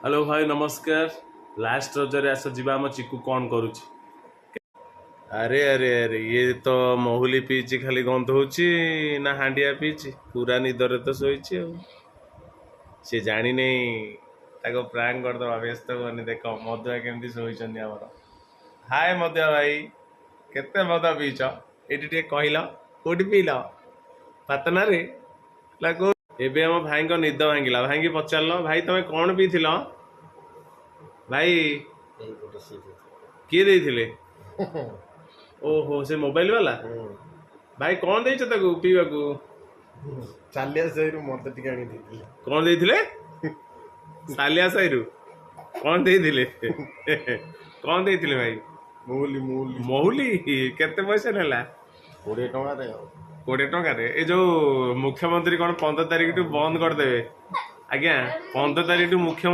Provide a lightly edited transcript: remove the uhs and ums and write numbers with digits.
Hello भाई नमस्कार। Last रजरे आस जीवा आम चिकू कौन करुच। अरे अरे अरे ये तो महुली पीची खाली गंध होची ना हांडिया पीची पूरा निदरे तो शोची सी जानी नहीं ताको प्रांक करदबा व्यस्त करनी देख मधुआ केमती शोइछन्ती हमर। हाय मधुआ भाई केते मद पीच एटी टे कहल कोठी पील पातना रे लागो एबे हम भाई को निद भांगिला भाई पचार भाई तमे कौन पीथिल भाई किए देइथिले ओहो से मोबाइल वाला भाई कौन देइछ ताको पीवाकू चालिया साईरु मत टिके आनी देइथिले कौन देइथिले सालिया साईरु कौन देइथिले कौन देइथिले भाई मूली मूली महुली केते पैसा नेला 20 टका रे 20 टका रे ए जो मुख्यमंत्री कौन 15 तारिख टू बंद कर देबे आज्ञा 15 तारिख टू मुख्यमंत्री